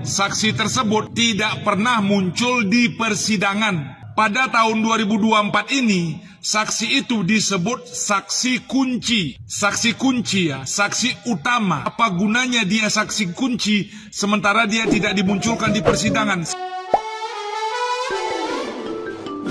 saksi tersebut tidak pernah muncul di persidangan. Pada tahun 2024 ini, saksi itu disebut saksi kunci. Saksi kunci ya, saksi utama. Apa gunanya dia saksi kunci sementara dia tidak dimunculkan di persidangan?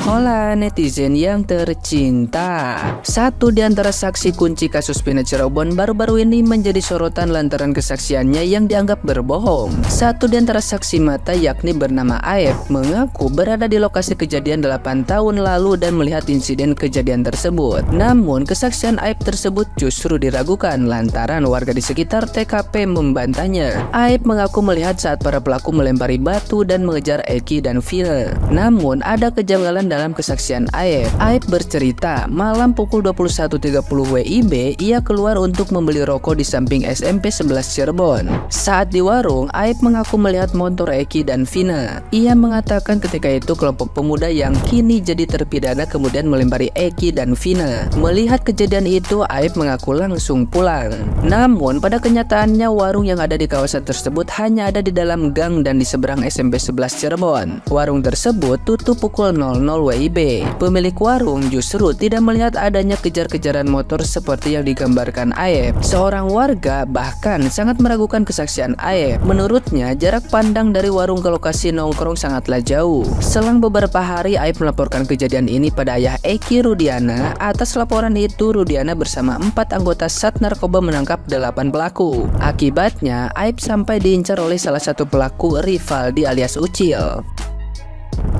Hola netizen yang tercinta. Satu di antara saksi kunci kasus Vina Cirebon baru-baru ini menjadi sorotan lantaran kesaksiannya yang dianggap berbohong. Satu di antara saksi mata yakni bernama Aep mengaku berada di lokasi kejadian 8 tahun lalu dan melihat insiden kejadian tersebut. Namun kesaksian Aep tersebut justru diragukan lantaran warga di sekitar TKP membantahnya. Aep mengaku melihat saat para pelaku melempari batu dan mengejar Eki dan Vina. Namun ada kejanggalan dalam kesaksian Aep. Aep bercerita, malam pukul 21.30 WIB, ia keluar untuk membeli rokok di samping SMP 11 Cirebon. Saat di warung, Aep mengaku melihat motor Eki dan Vina. Ia mengatakan ketika itu kelompok pemuda yang kini jadi terpidana kemudian melempari Eki dan Vina. Melihat kejadian itu, Aep mengaku langsung pulang. Namun pada kenyataannya warung yang ada di kawasan tersebut hanya ada di dalam gang dan di seberang SMP 11 Cirebon. Warung tersebut tutup pukul 00 WIB. Pemilik warung justru tidak melihat adanya kejar-kejaran motor seperti yang digambarkan Aep. Seorang warga bahkan sangat meragukan kesaksian Aep. Menurutnya, jarak pandang dari warung ke lokasi nongkrong sangatlah jauh. Selang beberapa hari, Aep melaporkan kejadian ini pada ayah Eki Rudiana. Atas laporan itu, Rudiana bersama 4 anggota Sat Narkoba menangkap 8 pelaku. Akibatnya, Aep sampai diincar oleh salah satu pelaku, Rivaldi alias Ucil.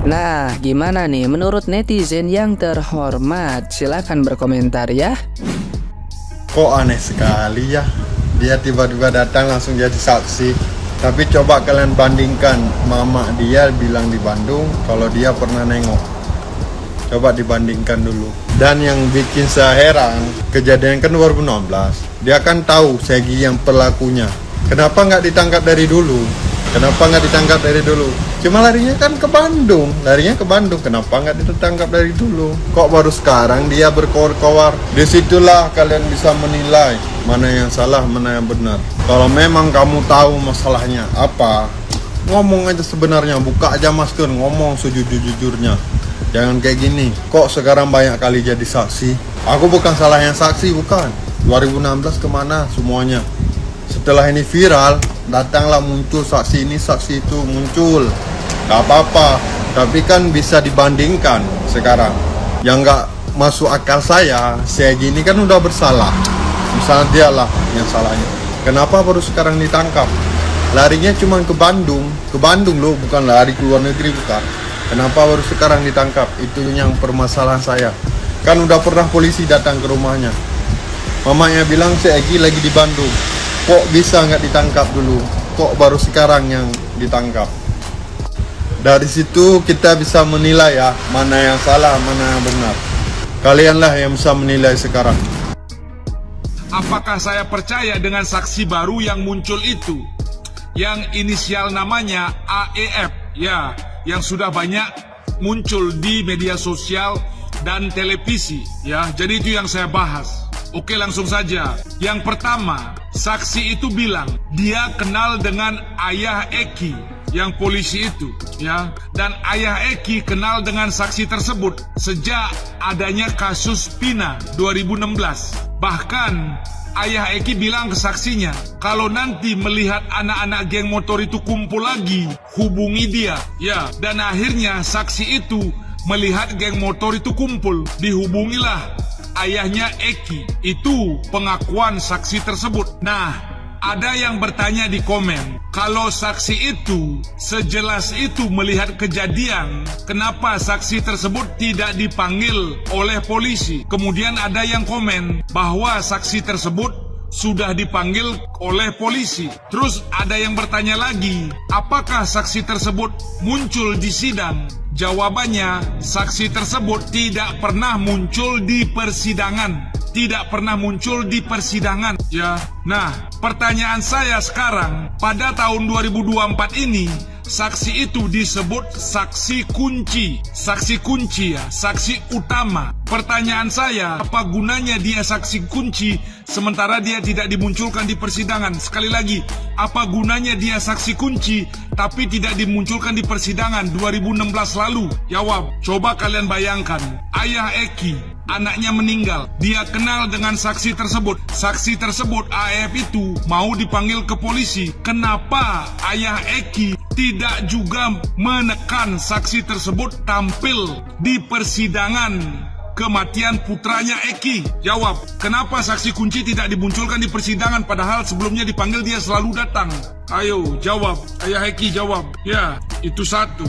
Nah, gimana nih menurut netizen yang terhormat? Silahkan berkomentar ya. Kok aneh sekali ya, dia tiba-tiba datang langsung jadi saksi. Tapi coba kalian bandingkan, mama dia bilang di Bandung kalau dia pernah nengok. Coba dibandingkan dulu. Dan yang bikin saya heran, kejadian kan 2016. Dia kan tahu Segi yang pelakunya. Kenapa nggak ditangkap dari dulu? Cuma larinya kan ke Bandung. Kenapa nggak ditangkap dari dulu? Kok baru sekarang dia berkoar-koar? Disitulah kalian bisa menilai mana yang salah, mana yang benar. Kalau memang kamu tahu masalahnya apa, ngomong aja sebenarnya, buka aja masker, ngomong sejujur-jujurnya. Jangan kayak gini. Kok sekarang banyak kali jadi saksi? Aku bukan salah yang saksi, bukan. 2016 kemana semuanya? Setelah ini viral, datanglah muncul saksi ini, saksi itu muncul. Gak apa-apa, tapi kan bisa dibandingkan sekarang. Yang gak masuk akal saya gini kan udah bersalah. Misalnya dia lah yang salahnya. Kenapa baru sekarang ditangkap? Larinya cuma ke Bandung loh, bukan lari ke luar negeri, bukan. Kenapa baru sekarang ditangkap? Itu yang permasalahan saya. Kan udah pernah polisi datang ke rumahnya. Mamanya bilang Egi lagi di Bandung. Kok bisa nggak ditangkap dulu? Kok baru sekarang yang ditangkap? Dari situ kita bisa menilai ya, mana yang salah, mana yang benar. Kalianlah yang bisa menilai sekarang. Apakah saya percaya dengan saksi baru yang muncul itu? Yang inisial namanya AEF, ya, yang sudah banyak muncul di media sosial dan televisi, ya. Jadi itu yang saya bahas. Oke, langsung saja. Yang pertama, saksi itu bilang dia kenal dengan ayah Eki, yang polisi itu, ya. Dan ayah Eki kenal dengan saksi tersebut sejak adanya kasus Vina 2016. Bahkan ayah Eki bilang ke saksinya, kalau nanti melihat anak-anak geng motor itu kumpul lagi, hubungi dia, ya. Dan akhirnya saksi itu melihat geng motor itu kumpul, dihubungilah ayahnya Eki. Itu pengakuan saksi tersebut. Nah, ada yang bertanya di komen, kalau saksi itu sejelas itu melihat kejadian, kenapa saksi tersebut tidak dipanggil oleh polisi? Kemudian ada yang komen bahwa saksi tersebut sudah dipanggil oleh polisi. Terus ada yang bertanya lagi, apakah saksi tersebut muncul di sidang? Jawabannya, saksi tersebut tidak pernah muncul di persidangan. Ya. Nah, pertanyaan saya sekarang, pada tahun 2024 ini, Saksi itu disebut saksi kunci. Saksi kunci ya, saksi utama. Pertanyaan saya, apa gunanya dia saksi kunci sementara dia tidak dimunculkan di persidangan? Sekali lagi, apa gunanya dia saksi kunci tapi tidak dimunculkan di persidangan 2016 lalu? Jawab, coba kalian bayangkan, ayah Eki, anaknya meninggal. Dia kenal dengan saksi tersebut. Saksi tersebut, AEF itu, mau dipanggil ke polisi. Kenapa ayah Eki tidak juga menekan saksi tersebut tampil di persidangan kematian putranya Eki? Jawab, kenapa saksi kunci tidak dimunculkan di persidangan padahal sebelumnya dipanggil dia selalu datang? Ayo, jawab. Ayah Eki jawab. Ya, itu satu.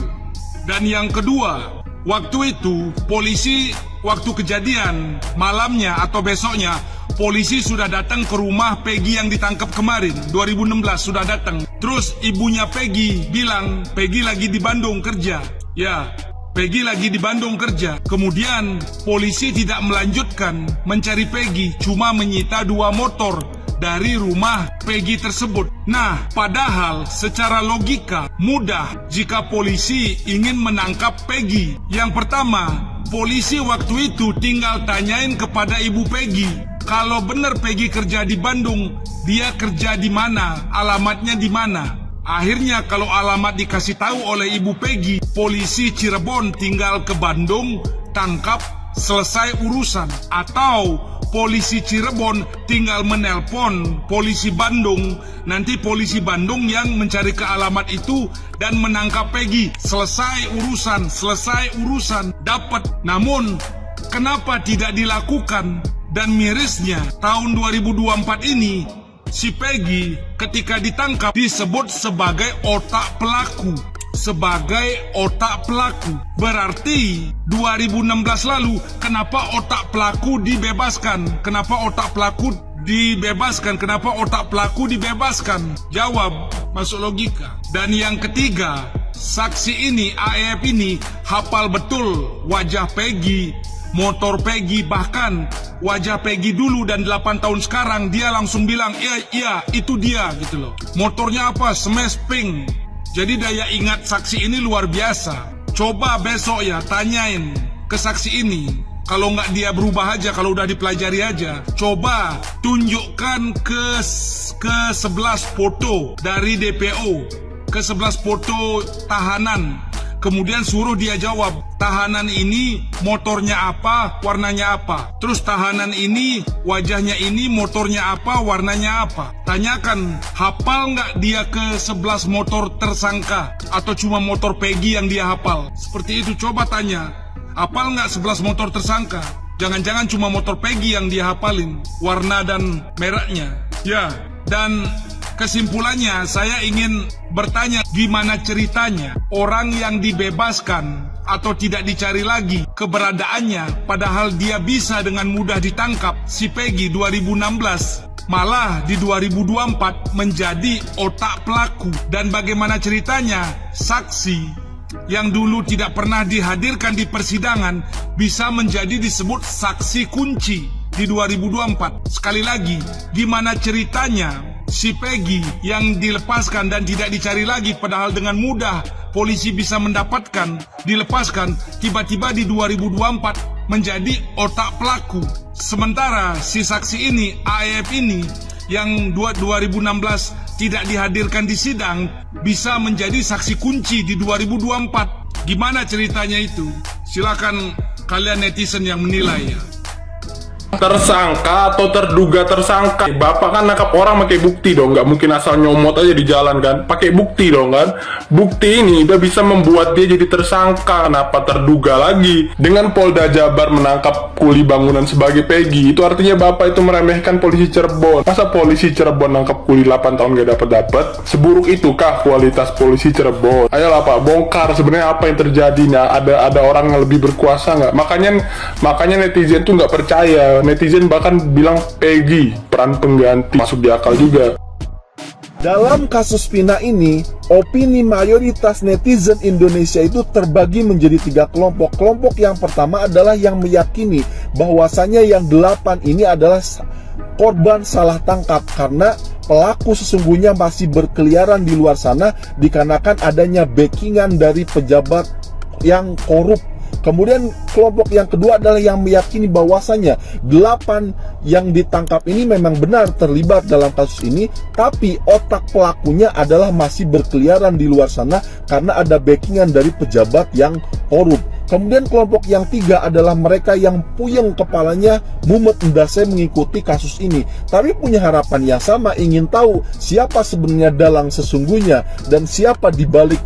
Dan yang kedua, waktu itu polisi, waktu kejadian malamnya atau besoknya, polisi sudah datang ke rumah Peggy yang ditangkap kemarin, 2016 sudah datang. Terus ibunya Peggy bilang, Peggy lagi di Bandung kerja. Ya, Peggy lagi di Bandung kerja. Kemudian polisi tidak melanjutkan mencari Peggy, cuma menyita 2 motor dari rumah Peggy tersebut. Nah, padahal secara logika mudah jika polisi ingin menangkap Peggy. Yang pertama, polisi waktu itu tinggal tanyain kepada ibu Peggy, kalau benar Peggy kerja di Bandung, dia kerja di mana, alamatnya di mana. Akhirnya kalau alamat dikasih tahu oleh ibu Peggy, polisi Cirebon tinggal ke Bandung, tangkap, selesai urusan. Atau polisi Cirebon tinggal menelpon polisi Bandung, nanti polisi Bandung yang mencari ke alamat itu dan menangkap Peggy. Selesai urusan, dapat. Namun, kenapa tidak dilakukan? Dan mirisnya, tahun 2024 ini, si Peggy ketika ditangkap disebut sebagai otak pelaku. Berarti 2016 lalu, kenapa otak pelaku dibebaskan? Kenapa otak pelaku dibebaskan? Jawab, masuk logika. Dan yang ketiga, saksi ini, AEF ini, hafal betul wajah Peggy, motor Peggy, bahkan wajah Peggy dulu dan 8 tahun sekarang. Dia langsung bilang, iya itu dia gitu loh. Motornya apa? Smash Pink. Jadi daya ingat saksi ini luar biasa. Coba besok ya tanyain ke saksi ini. Kalau nggak dia berubah aja, kalau udah dipelajari aja, coba tunjukkan ke 11 foto dari DPO, ke 11 foto tahanan. Kemudian suruh dia jawab, tahanan ini motornya apa, warnanya apa. Terus tahanan ini, wajahnya ini, motornya apa, warnanya apa. Tanyakan, hafal nggak dia ke 11 motor tersangka? Atau cuma motor Peggy yang dia hafal? Seperti itu, coba tanya. Hafal nggak 11 motor tersangka? Jangan-jangan cuma motor Peggy yang dia hafalin, warna dan mereknya. Ya, dan kesimpulannya, saya ingin bertanya, gimana ceritanya orang yang dibebaskan atau tidak dicari lagi keberadaannya, padahal dia bisa dengan mudah ditangkap, si Peggy 2016, malah di 2024 menjadi otak pelaku. Dan bagaimana ceritanya saksi yang dulu tidak pernah dihadirkan di persidangan bisa menjadi disebut saksi kunci di 2024. Sekali lagi, gimana ceritanya si Peggy yang dilepaskan dan tidak dicari lagi, padahal dengan mudah polisi bisa mendapatkan, dilepaskan, tiba-tiba di 2024 menjadi otak pelaku. Sementara si saksi ini, AEF ini, yang 2016 tidak dihadirkan di sidang, bisa menjadi saksi kunci di 2024. Gimana ceritanya itu? Silakan kalian netizen yang menilai ya. Tersangka atau terduga tersangka, bapak kan nangkap orang pakai bukti dong, nggak mungkin asal nyomot aja di jalan kan, pakai bukti dong kan. Bukti ini udah bisa membuat dia jadi tersangka, kenapa terduga lagi? Dengan Polda Jabar menangkap kuli bangunan sebagai Peggy, itu artinya bapak itu meremehkan polisi Cirebon. Masa polisi Cirebon nangkap kuli 8 tahun gak dapat? Seburuk itukah kualitas polisi Cirebon? Ayolah pak, bongkar sebenarnya apa yang terjadi. Nah, ada orang yang lebih berkuasa nggak? Makanya netizen tuh nggak percaya. Netizen bahkan bilang Peggy peran pengganti, masuk di akal juga. Dalam kasus Vina ini, opini mayoritas netizen Indonesia itu terbagi menjadi 3 kelompok. Kelompok yang pertama adalah yang meyakini bahwasanya yang 8 ini adalah korban salah tangkap karena pelaku sesungguhnya masih berkeliaran di luar sana dikarenakan adanya backingan dari pejabat yang korup. Kemudian kelompok yang kedua adalah yang meyakini bahwasanya 8 yang ditangkap ini memang benar terlibat dalam kasus ini, tapi otak pelakunya adalah masih berkeliaran di luar sana karena ada backingan dari pejabat yang korup. Kemudian kelompok yang 3 adalah mereka yang puyeng kepalanya, mumet endasnya mengikuti kasus ini, tapi punya harapan yang sama, ingin tahu siapa sebenarnya dalang sesungguhnya dan siapa di balik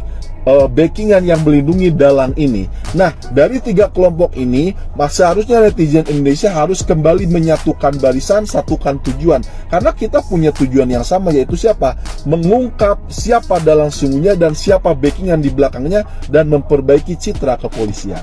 backingan yang melindungi dalang ini. Nah, dari 3 kelompok ini, seharusnya netizen Indonesia harus kembali menyatukan barisan, satukan tujuan. Karena kita punya tujuan yang sama, yaitu siapa? Mengungkap siapa dalang sesungguhnya dan siapa backingan di belakangnya dan memperbaiki citra kepolisian.